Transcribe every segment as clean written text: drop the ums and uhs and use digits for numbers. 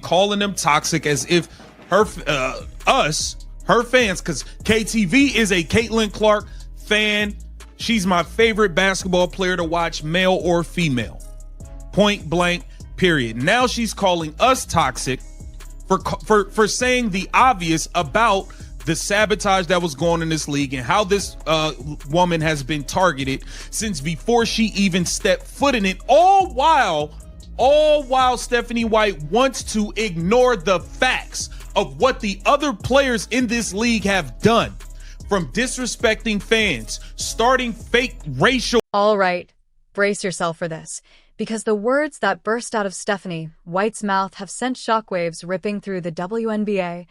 calling them toxic as if her fans, because KTV is a Caitlin Clark fan. She's my favorite basketball player to watch, male or female. Point blank, period. Now she's calling us toxic for saying the obvious about the sabotage that was going in this league and how this woman has been targeted since before she even stepped foot in it, all while Stephanie White wants to ignore the facts of what the other players in this league have done, from disrespecting fans, starting fake racial. All right, brace yourself for this, because the words that burst out of Stephanie White's mouth have sent shockwaves ripping through the WNBA,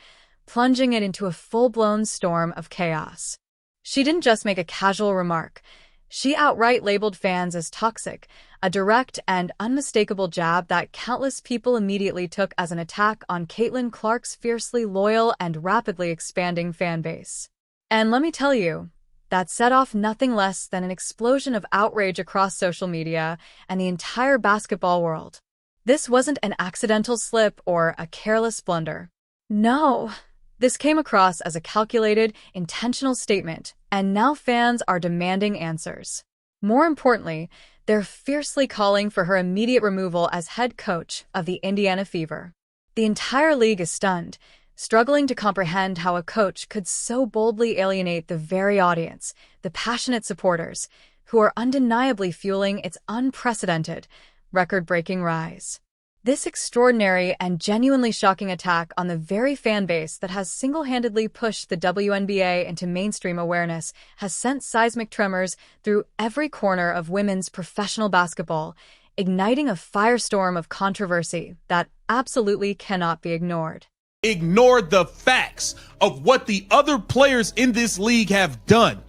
plunging it into a full-blown storm of chaos. She didn't just make a casual remark. She outright labeled fans as toxic, a direct and unmistakable jab that countless people immediately took as an attack on Caitlin Clark's fiercely loyal and rapidly expanding fan base. And let me tell you, that set off nothing less than an explosion of outrage across social media and the entire basketball world. This wasn't an accidental slip or a careless blunder. No. This came across as a calculated, intentional statement, and now fans are demanding answers. More importantly, they're fiercely calling for her immediate removal as head coach of the Indiana Fever. The entire league is stunned, struggling to comprehend how a coach could so boldly alienate the very audience, the passionate supporters, who are undeniably fueling its unprecedented, record-breaking rise. This extraordinary and genuinely shocking attack on the very fan base that has single-handedly pushed the WNBA into mainstream awareness has sent seismic tremors through every corner of women's professional basketball, igniting a firestorm of controversy that absolutely cannot be ignored. Ignore the facts of what the other players in this league have done,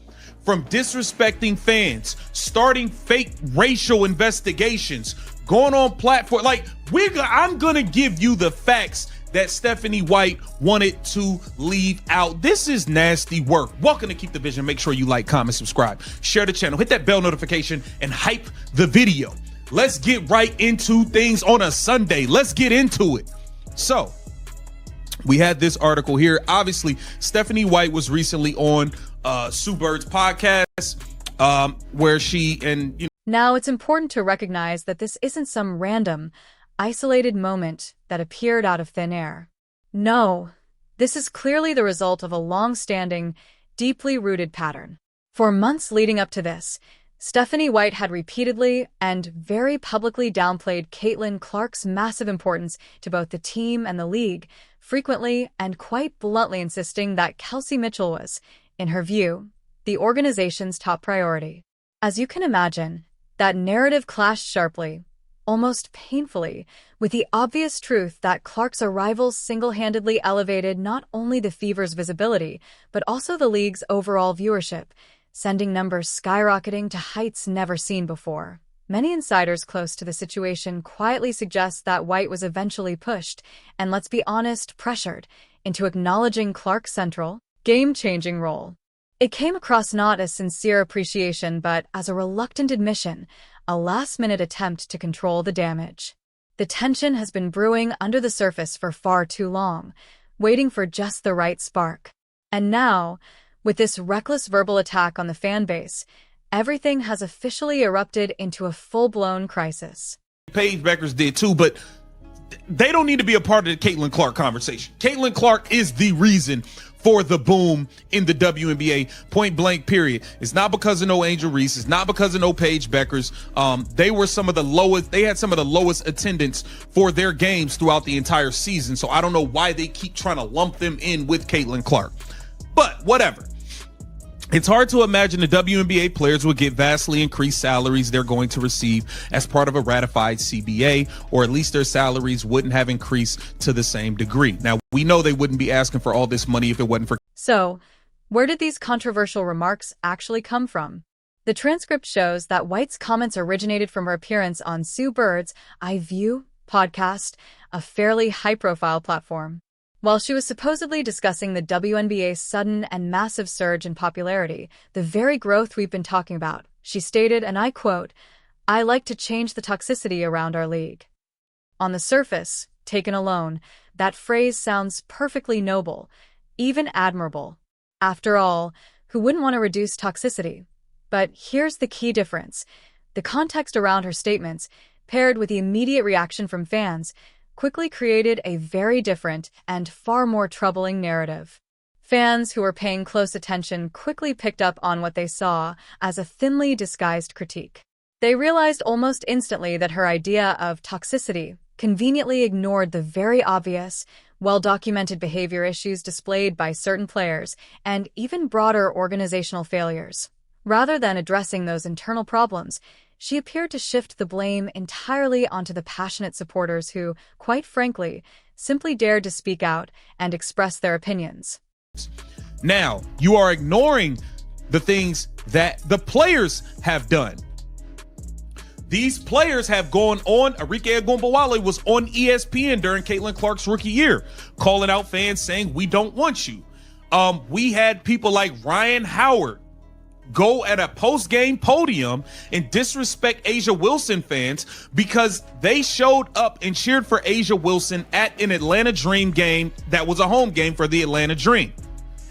from disrespecting fans, starting fake racial investigations, going on platform. Like, I'm gonna give you the facts that Stephanie White wanted to leave out. This is nasty work. Welcome to Keep the Vision. Make sure you like, comment, subscribe, share the channel, hit that bell notification, and hype the video. Let's get right into things on a Sunday. Let's get into it. So we had this article here. Obviously, Stephanie White was recently on Sue Bird's podcast, where she and Now, it's important to recognize that this isn't some random, isolated moment that appeared out of thin air. No, this is clearly the result of a long-standing, deeply rooted pattern. For months leading up to this, Stephanie White had repeatedly and very publicly downplayed Caitlin Clark's massive importance to both the team and the league, frequently and quite bluntly insisting that Kelsey Mitchell was, in her view, the organization's top priority. As you can imagine, that narrative clashed sharply, almost painfully, with the obvious truth that Clark's arrival single-handedly elevated not only the Fever's visibility, but also the league's overall viewership, sending numbers skyrocketing to heights never seen before. Many insiders close to the situation quietly suggest that White was eventually pushed, and let's be honest, pressured, into acknowledging Clark's central, game-changing role. It came across not as sincere appreciation, but as a reluctant admission, a last-minute attempt to control the damage. The tension has been brewing under the surface for far too long, waiting for just the right spark. And now, with this reckless verbal attack on the fan base, everything has officially erupted into a full-blown crisis. Paige Bueckers did too, but they don't need to be a part of the Caitlin Clark conversation. Caitlin Clark is the reason for the boom in the WNBA, point blank, period. It's not because of no Angel Reese. It's not because of no Paige Bueckers. They were some of the lowest. They had some of the lowest attendance for their games throughout the entire season. So I don't know why they keep trying to lump them in with Caitlin Clark, but whatever. It's hard to imagine the WNBA players would get vastly increased salaries they're going to receive as part of a ratified CBA, or at least their salaries wouldn't have increased to the same degree. Now, we know they wouldn't be asking for all this money if it wasn't for. So, where did these controversial remarks actually come from? The transcript shows that White's comments originated from her appearance on Sue Bird's I View podcast, a fairly high-profile platform. While she was supposedly discussing the WNBA's sudden and massive surge in popularity, the very growth we've been talking about, she stated, and I quote, "I like to change the toxicity around our league." On the surface, Taken alone, that phrase sounds perfectly noble, even admirable. After all, who wouldn't want to reduce toxicity? But here's the key difference. The context around her statements, paired with the immediate reaction from fans, quickly created a very different and far more troubling narrative. Fans who were paying close attention quickly picked up on what they saw as a thinly disguised critique. They realized almost instantly that her idea of toxicity conveniently ignored the very obvious, well-documented behavior issues displayed by certain players and even broader organizational failures. Rather than addressing those internal problems, she appeared to shift the blame entirely onto the passionate supporters who, quite frankly, simply dared to speak out and express their opinions. Now, you are ignoring the things that the players have done. These players have gone on. Arike Agumbawale was on ESPN during Caitlin Clark's rookie year, calling out fans saying, "We don't want you." We had people like Ryan Howard go at a post-game podium and disrespect A'ja Wilson fans because they showed up and cheered for A'ja Wilson at an Atlanta Dream game that was a home game for the Atlanta Dream.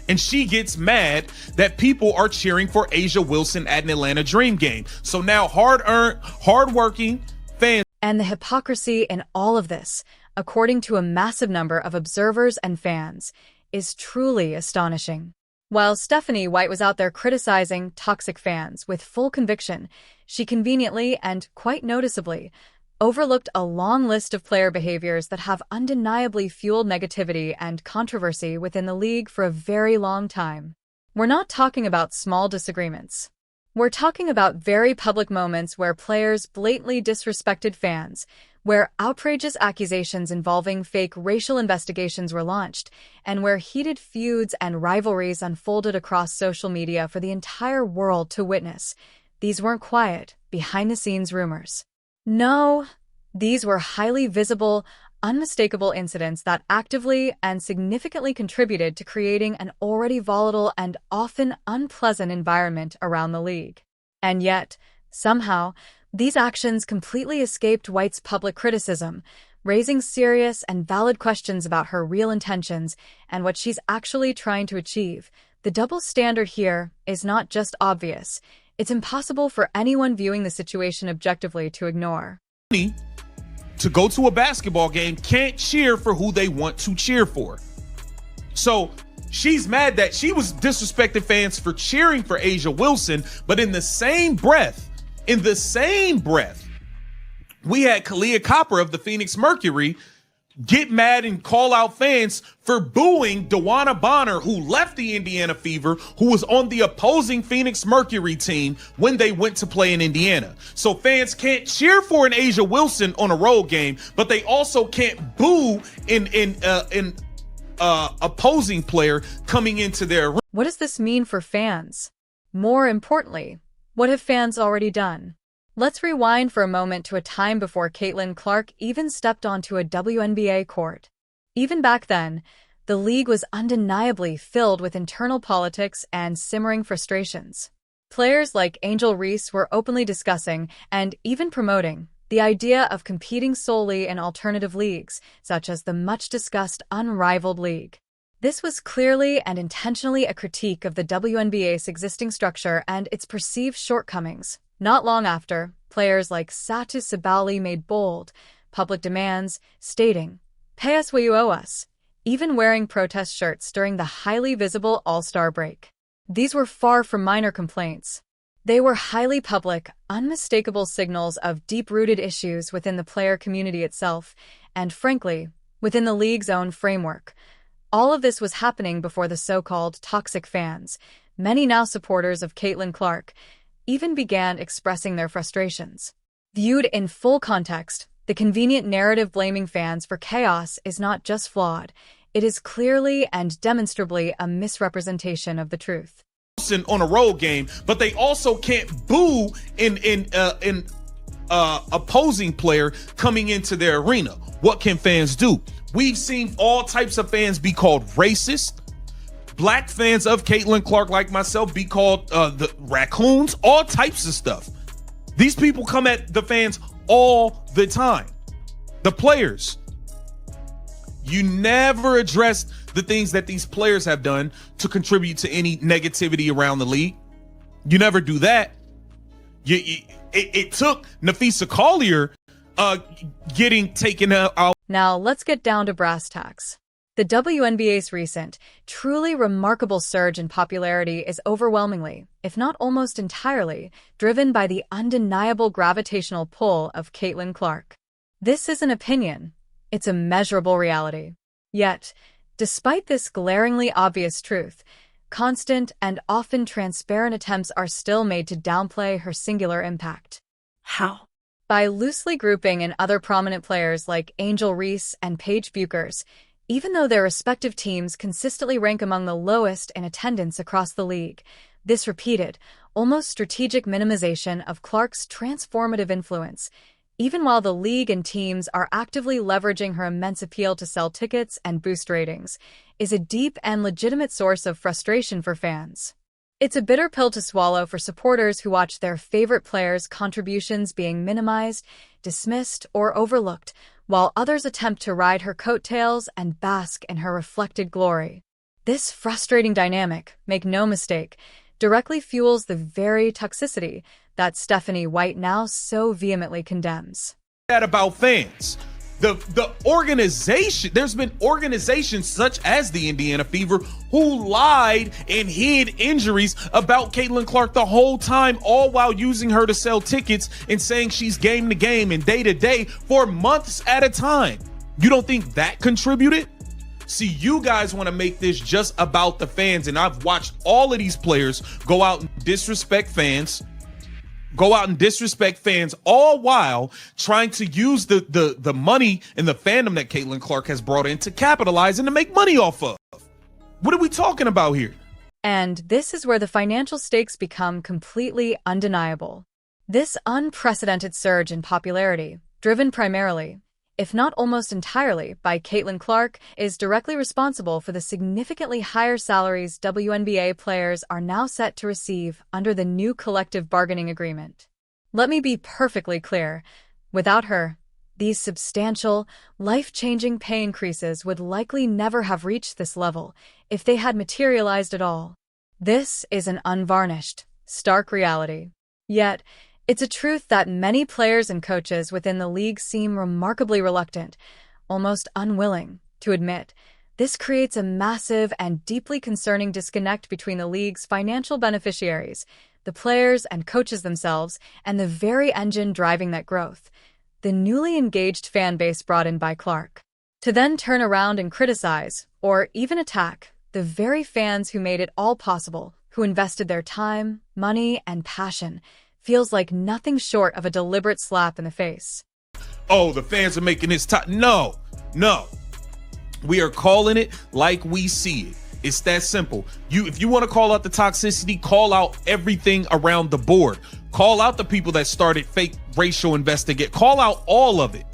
And she gets mad that people are cheering for A'ja Wilson at an Atlanta Dream game. So now hard-working fans. And the hypocrisy in all of this, according to a massive number of observers and fans, is truly astonishing. While Stephanie White was out there criticizing toxic fans with full conviction, she conveniently and quite noticeably overlooked a long list of player behaviors that have undeniably fueled negativity and controversy within the league for a very long time. We're not talking about small disagreements. We're talking about very public moments where players blatantly disrespected fans, where outrageous accusations involving fake racial investigations were launched, and where heated feuds and rivalries unfolded across social media for the entire world to witness. These weren't quiet, behind-the-scenes rumors. No, these were highly visible, unmistakable incidents that actively and significantly contributed to creating an already volatile and often unpleasant environment around the league. And yet, somehow, these actions completely escaped White's public criticism, raising serious and valid questions about her real intentions and what she's actually trying to achieve. The double standard here is not just obvious. It's impossible for anyone viewing the situation objectively to ignore. To go to a basketball game can't cheer for who they want to cheer for. So she's mad that she was disrespecting fans for cheering for A'ja Wilson, but in the same breath, we had Kalia Copper of the Phoenix Mercury get mad and call out fans for booing DeWanna Bonner, who left the Indiana Fever, who was on the opposing Phoenix Mercury team when they went to play in Indiana. So fans can't cheer for an A'ja Wilson on a road game, but they also can't boo an opposing player coming into their arena. What does this mean for fans? More importantly, what have fans already done? Let's rewind for a moment to a time before Caitlin Clark even stepped onto a WNBA court. Even back then, the league was undeniably filled with internal politics and simmering frustrations. Players like Angel Reese were openly discussing and even promoting the idea of competing solely in alternative leagues, such as the much-discussed Unrivaled League. This was clearly and intentionally a critique of the WNBA's existing structure and its perceived shortcomings. Not long after, players like Satu Sabali made bold, public demands, stating, "Pay us what you owe us," even wearing protest shirts during the highly visible All-Star break. These were far from minor complaints. They were highly public, unmistakable signals of deep-rooted issues within the player community itself, and frankly, within the league's own framework. All of this was happening before the so-called toxic fans, many now supporters of Caitlin Clark, even began expressing their frustrations. Viewed in full context, the convenient narrative blaming fans for chaos is not just flawed, it is clearly and demonstrably a misrepresentation of the truth. On a road game, but they also can't boo an opposing player coming into their arena. What can fans do? We've seen all types of fans be called racist. Black fans of Caitlin Clark, like myself, be called the raccoons, all types of stuff. These people come at the fans all the time. The players You never addressed the things that these players have done to contribute to any negativity around the league. You never do that. It took Nafisa Collier getting taken out. Now, let's get down to brass tacks. The WNBA's recent, truly remarkable surge in popularity is overwhelmingly, if not almost entirely, driven by the undeniable gravitational pull of Caitlin Clark. This is an opinion. It's a measurable reality. Yet, despite this glaringly obvious truth, constant and often transparent attempts are still made to downplay her singular impact. How? By loosely grouping in other prominent players like Angel Reese and Paige Bueckers, even though their respective teams consistently rank among the lowest in attendance across the league. This repeated, almost strategic minimization of Clark's transformative influence, even while the league and teams are actively leveraging her immense appeal to sell tickets and boost ratings, is a deep and legitimate source of frustration for fans. It's a bitter pill to swallow for supporters who watch their favorite players' contributions being minimized, dismissed, or overlooked, while others attempt to ride her coattails and bask in her reflected glory. This frustrating dynamic, make no mistake, directly fuels the very toxicity that Stephanie White now so vehemently condemns. That about fans. The organization, there's been organizations such as the Indiana Fever who lied and hid injuries about Caitlin Clark the whole time, all while using her to sell tickets and saying she's game to game and day to day for months at a time. You don't think that contributed? See, you guys want to make this just about the fans, and I've watched all of these players go out and disrespect fans, all while trying to use the money and the fandom that Caitlin Clark has brought in to capitalize and to make money off of. What are we talking about here? And this is where the financial stakes become completely undeniable. This unprecedented surge in popularity, driven primarily, if not almost entirely, by Caitlin Clark, is directly responsible for the significantly higher salaries WNBA players are now set to receive under the new collective bargaining agreement. Let me be perfectly clear. Without her, these substantial, life-changing pay increases would likely never have reached this level if they had materialized at all. This is an unvarnished, stark reality. Yet, it's a truth that many players and coaches within the league seem remarkably reluctant, almost unwilling, to admit. This creates a massive and deeply concerning disconnect between the league's financial beneficiaries, the players and coaches themselves, and the very engine driving that growth, the newly engaged fan base brought in by Clark. To then turn around and criticize, or even attack, the very fans who made it all possible, who invested their time, money, and passion, feels like nothing short of a deliberate slap in the face. Oh, the fans are making this No. We are calling it like we see it. It's that simple. If you want to call out the toxicity, call out everything around the board. Call out the people that started fake racial investigate. Call out all of it.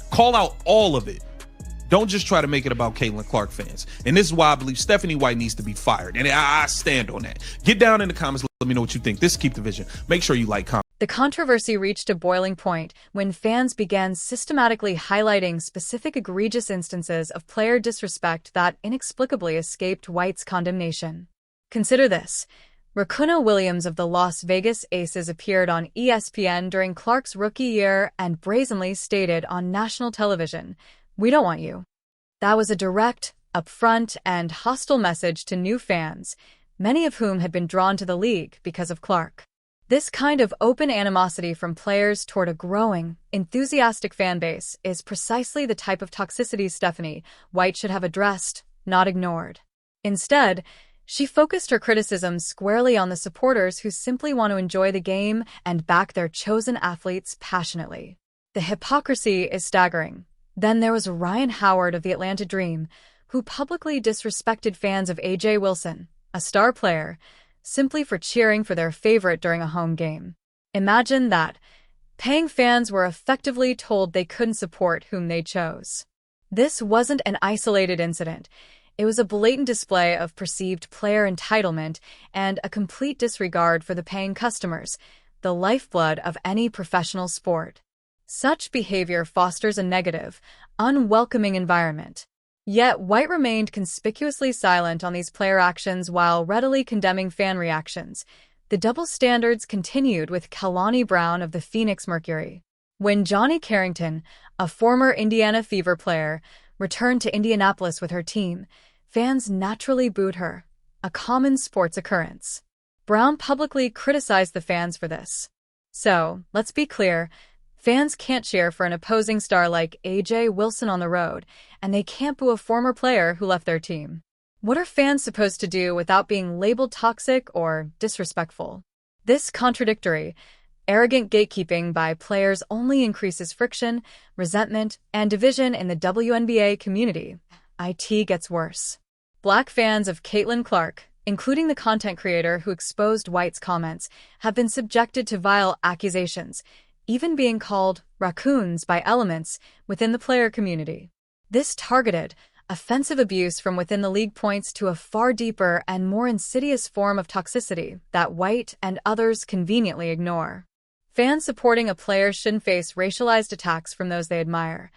Don't just try to make it about Caitlin Clark fans. And this is why I believe Stephanie White needs to be fired. And I stand on that. Get down in the comments. Let me know what you think. This is Keep the Vision. Make sure you like, comment. The controversy reached a boiling point when fans began systematically highlighting specific egregious instances of player disrespect that inexplicably escaped White's condemnation. Consider this. Rakuna Williams of the Las Vegas Aces appeared on ESPN during Clark's rookie year and brazenly stated on national television, "We don't want you." That was a direct, upfront, and hostile message to new fans, many of whom had been drawn to the league because of Clark. This kind of open animosity from players toward a growing, enthusiastic fan base is precisely the type of toxicity Stephanie White should have addressed, not ignored. Instead, she focused her criticism squarely on the supporters who simply want to enjoy the game and back their chosen athletes passionately. The hypocrisy is staggering. Then there was Ryan Howard of the Atlanta Dream, who publicly disrespected fans of A.J. Wilson, a star player, simply for cheering for their favorite during a home game. Imagine that. Paying fans were effectively told they couldn't support whom they chose. This wasn't an isolated incident. It was a blatant display of perceived player entitlement and a complete disregard for the paying customers, the lifeblood of any professional sport. Such behavior fosters a negative, unwelcoming environment. Yet White remained conspicuously silent on these player actions while readily condemning fan reactions. The double standards continued with Kalani Brown of the Phoenix Mercury. When Johnny Carrington, a former Indiana Fever player, returned to Indianapolis with her team, fans naturally booed her, a common sports occurrence. Brown publicly criticized the fans for this. So, let's be clear, fans can't cheer for an opposing star like A.J. Wilson on the road, and they can't boo a former player who left their team. What are fans supposed to do without being labeled toxic or disrespectful? This contradictory, arrogant gatekeeping by players only increases friction, resentment, and division in the WNBA community. It gets worse. Black fans of Caitlin Clark, including the content creator who exposed White's comments, have been subjected to vile accusations, even being called raccoons by elements within the player community. This targeted, offensive abuse from within the league points to a far deeper and more insidious form of toxicity that White and others conveniently ignore. Fans supporting a player shouldn't face racialized attacks from those they admire.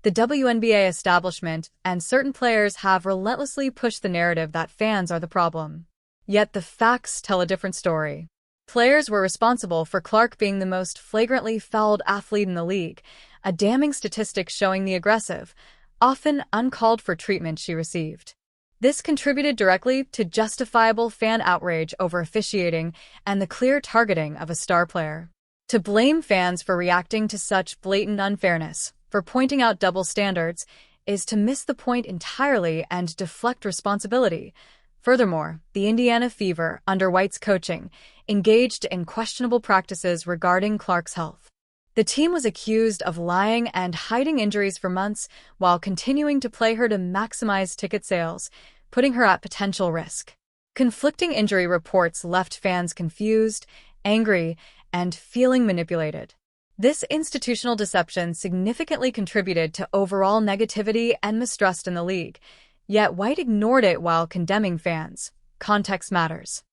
The WNBA establishment and certain players have relentlessly pushed the narrative that fans are the problem. Yet the facts tell a different story. Players were responsible for Clark being the most flagrantly fouled athlete in the league, a damning statistic showing the aggressive, often uncalled-for treatment she received. This contributed directly to justifiable fan outrage over officiating and the clear targeting of a star player. To blame fans for reacting to such blatant unfairness, for pointing out double standards, is to miss the point entirely and deflect responsibility. Furthermore, the Indiana Fever, under White's coaching, engaged in questionable practices regarding Clark's health. The team was accused of lying and hiding injuries for months while continuing to play her to maximize ticket sales, putting her at potential risk. Conflicting injury reports left fans confused, angry, and feeling manipulated. This institutional deception significantly contributed to overall negativity and mistrust in the league, yet White ignored it while condemning fans. Context matters.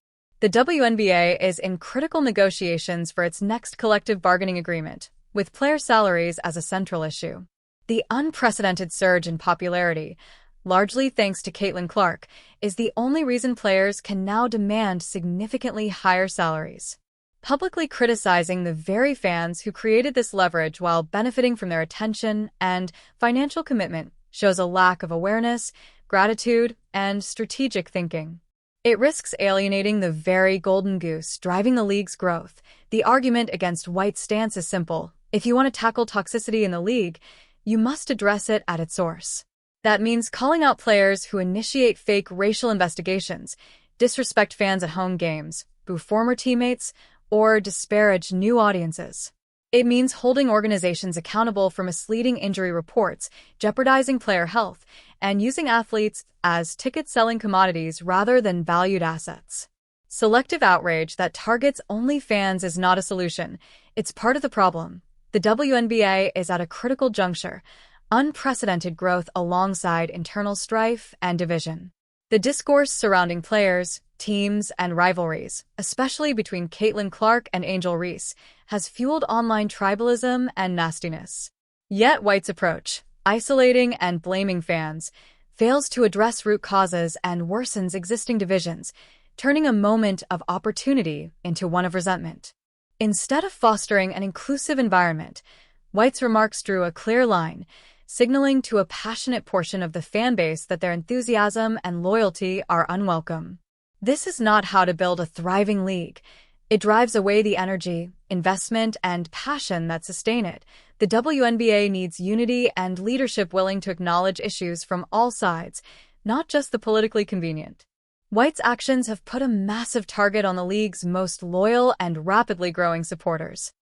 The WNBA is in critical negotiations for its next collective bargaining agreement, with player salaries as a central issue. The unprecedented surge in popularity, largely thanks to Caitlin Clark, is the only reason players can now demand significantly higher salaries. Publicly criticizing the very fans who created this leverage while benefiting from their attention and financial commitment shows a lack of awareness, gratitude, and strategic thinking. It risks alienating the very golden goose driving the league's growth. The argument against White's stance is simple. If you want to tackle toxicity in the league, you must address it at its source. That means calling out players who initiate fake racial investigations, disrespect fans at home games, boo former teammates, or disparage new audiences. It means holding organizations accountable for misleading injury reports, jeopardizing player health, and using athletes as ticket-selling commodities rather than valued assets. Selective outrage that targets only fans is not a solution. It's part of the problem. The WNBA is at a critical juncture, unprecedented growth alongside internal strife and division. The discourse surrounding players, teams, and rivalries, especially between Caitlin Clark and Angel Reese, has fueled online tribalism and nastiness. Yet White's approach, isolating and blaming fans, fails to address root causes and worsens existing divisions, turning a moment of opportunity into one of resentment. Instead of fostering an inclusive environment, White's remarks drew a clear line, signaling to a passionate portion of the fan base that their enthusiasm and loyalty are unwelcome. This is not how to build a thriving league. It drives away the energy, investment, and passion that sustain it. The WNBA needs unity and leadership willing to acknowledge issues from all sides, not just the politically convenient. White's actions have put a massive target on the league's most loyal and rapidly growing supporters.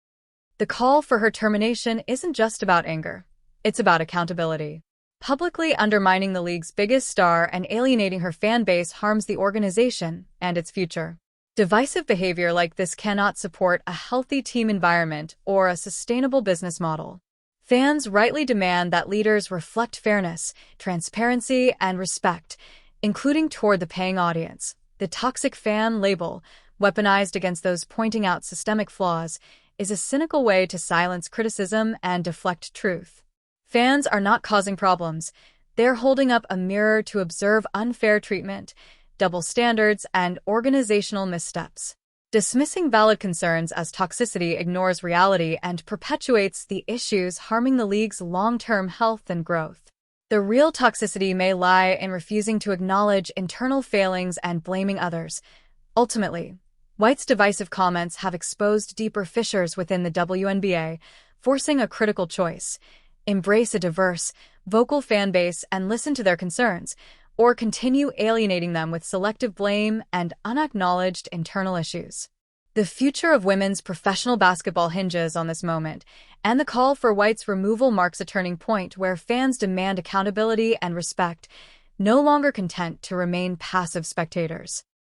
The call for her termination isn't just about anger. It's about accountability. Publicly undermining the league's biggest star and alienating her fan base harms the organization and its future. Divisive behavior like this cannot support a healthy team environment or a sustainable business model. Fans rightly demand that leaders reflect fairness, transparency, and respect, including toward the paying audience. The toxic fan label, weaponized against those pointing out systemic flaws, is a cynical way to silence criticism and deflect truth. Fans are not causing problems, They're holding up a mirror to observe unfair treatment, double standards, and organizational missteps. Dismissing valid concerns as toxicity ignores reality and perpetuates the issues harming the league's long-term health and growth. The real toxicity may lie in refusing to acknowledge internal failings and blaming others. Ultimately, White's divisive comments have exposed deeper fissures within the WNBA, forcing a critical choice: embrace a diverse, vocal fan base and listen to their concerns, or continue alienating them with selective blame and unacknowledged internal issues. The future of women's professional basketball hinges on this moment, and the call for White's removal marks a turning point where fans demand accountability and respect, no longer content to remain passive spectators.